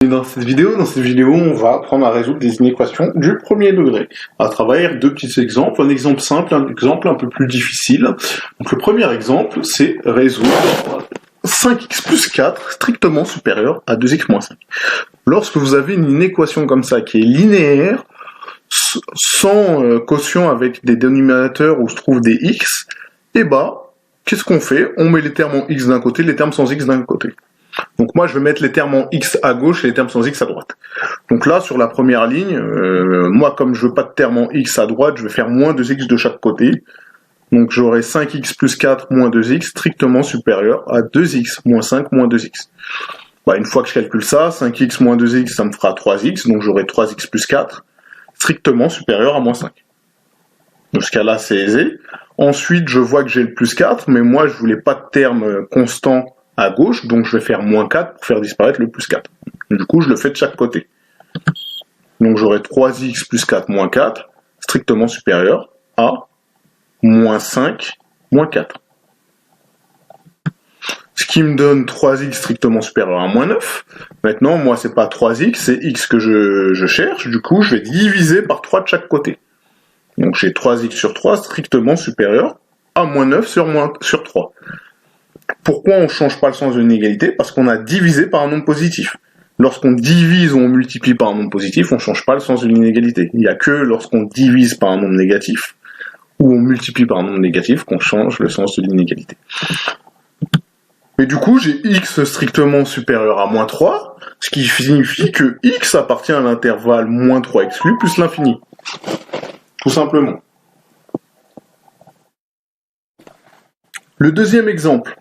bienvenue dans cette vidéo. Dans cette vidéo, on va apprendre à résoudre des inéquations du premier degré à travers deux petits exemples, un exemple simple, un exemple un peu plus difficile. Donc le premier exemple, c'est résoudre 5x plus 4 strictement supérieur à 2x moins 5. Lorsque vous avez une inéquation comme ça qui est linéaire, sans quotient avec des dénominateurs où se trouvent des x, et qu'est-ce qu'on fait? On met les termes en x d'un côté, les termes sans x d'un côté. Donc moi, je vais mettre les termes en x à gauche et les termes sans x à droite. Donc là, sur la première ligne, moi, comme je veux pas de termes en x à droite, je vais faire moins 2x de chaque côté. Donc j'aurai 5x plus 4 moins 2x strictement supérieur à 2x moins 5 moins 2x. Une fois que je calcule ça, 5x moins 2x, ça me fera 3x, donc j'aurai 3x plus 4 strictement supérieur à moins 5. Dans ce cas-là, c'est aisé. Ensuite, je vois que j'ai le plus 4, mais moi, je voulais pas de terme constant à gauche, donc je vais faire moins 4 pour faire disparaître le plus 4. Du coup, je le fais de chaque côté. Donc j'aurai 3x plus 4 moins 4, strictement supérieur à moins 5 moins 4. Ce qui me donne 3x strictement supérieur à moins 9. Maintenant, moi, c'est pas 3x, c'est x que je cherche. Du coup, je vais diviser par 3 de chaque côté. Donc j'ai 3x sur 3 strictement supérieur à moins 9 sur 3. Pourquoi on ne change pas le sens de l'inégalité? Parce qu'on a divisé par un nombre positif. Lorsqu'on divise ou on multiplie par un nombre positif, on ne change pas le sens de l'inégalité. Il n'y a que lorsqu'on divise par un nombre négatif ou on multiplie par un nombre négatif qu'on change le sens de l'inégalité. Et du coup, j'ai x strictement supérieur à moins 3, ce qui signifie que x appartient à l'intervalle moins 3 exclu plus l'infini. Tout simplement. Le deuxième exemple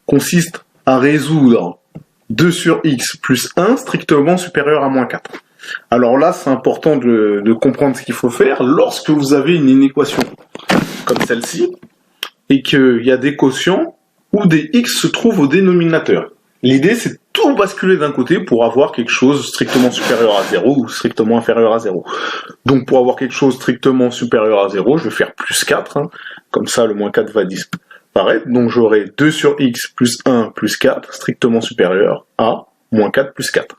consiste à résoudre 2 sur x plus 1 strictement supérieur à moins 4. Alors là, c'est important de comprendre ce qu'il faut faire lorsque vous avez une inéquation comme celle-ci et qu'il y a des quotients où des x se trouvent au dénominateur. L'idée, c'est de tout basculer d'un côté pour avoir quelque chose strictement supérieur à 0 ou strictement inférieur à 0. Donc pour avoir quelque chose strictement supérieur à 0, je vais faire plus 4, comme ça le moins 4 va disparaître. Donc j'aurai 2 sur x plus 1 plus 4, strictement supérieur à moins 4 plus 4.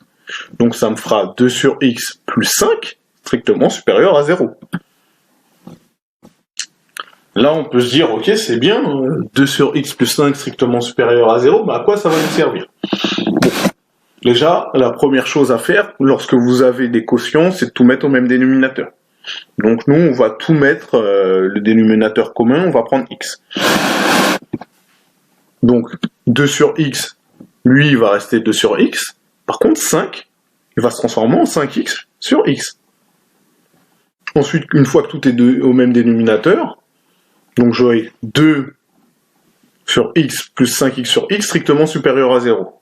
Donc ça me fera 2 sur x plus 5, strictement supérieur à 0. Là, on peut se dire, ok, c'est bien, 2 sur x plus 5 strictement supérieur à 0, mais à quoi ça va nous servir? Bon. Déjà, la première chose à faire, lorsque vous avez des quotients, c'est de tout mettre au même dénominateur. Donc nous, on va tout mettre, le dénominateur commun, on va prendre x. Donc 2 sur x, lui, il va rester 2 sur x. Par contre, 5, il va se transformer en 5x sur x. Ensuite, une fois que tout est au même dénominateur, donc j'aurai 2 sur x plus 5x sur x strictement supérieur à 0.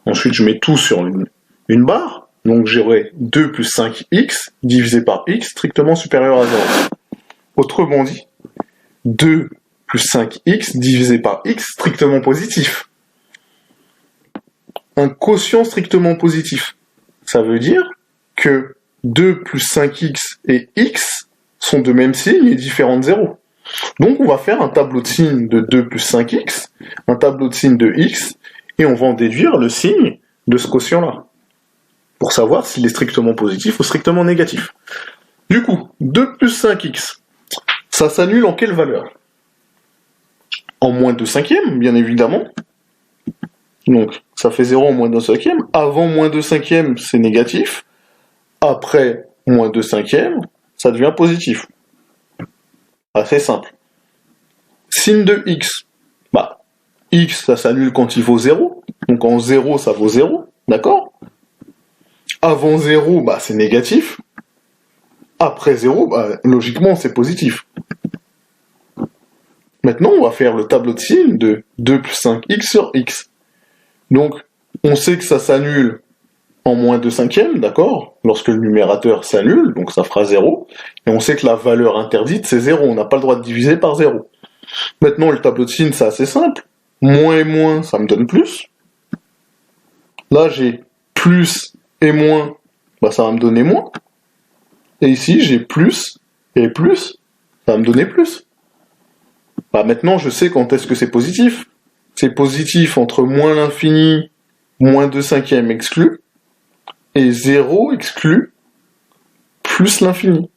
Ensuite, je mets tout sur une barre. Donc j'aurai 2 plus 5x divisé par x strictement supérieur à 0. Autrement dit, 2 plus 5x divisé par x strictement positif. Un quotient strictement positif. Ça veut dire que 2 plus 5x et x sont de même signe et différents de 0. Donc on va faire un tableau de signes de 2 plus 5x, un tableau de signes de x, et on va en déduire le signe de ce quotient-là, pour savoir s'il est strictement positif ou strictement négatif. Du coup, 2 plus 5x, ça s'annule en quelle valeur? En moins 2 cinquièmes, bien évidemment. Donc ça fait 0 en moins 2 cinquièmes. Avant moins 2 cinquièmes, c'est négatif. Après moins 2 cinquièmes, ça devient positif. Assez simple. Signe de x. X, ça s'annule quand il vaut 0. Donc en 0, ça vaut 0. D'accord? Avant 0, c'est négatif. Après 0, logiquement, c'est positif. Maintenant, on va faire le tableau de signes de 2 plus 5x sur x. Donc, on sait que ça s'annule en moins 2 cinquièmes, d'accord? Lorsque le numérateur s'annule, donc ça fera 0. Et on sait que la valeur interdite, c'est 0. On n'a pas le droit de diviser par 0. Maintenant, le tableau de signes, c'est assez simple. Moins et moins, ça me donne plus. Là, j'ai plus et moins, ça va me donner moins. Et ici, j'ai plus et plus, ça va me donner plus. Maintenant, je sais quand est-ce que c'est positif. C'est positif entre moins l'infini moins 2 cinquièmes exclu, et 0 exclu, plus l'infini.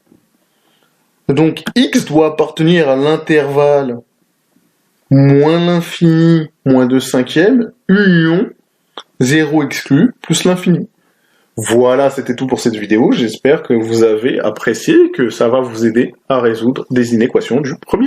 Donc x doit appartenir à l'intervalle moins l'infini, moins 2 cinquièmes, union 0 exclu, plus l'infini. Voilà, c'était tout pour cette vidéo. J'espère que vous avez apprécié et que ça va vous aider à résoudre des inéquations du premier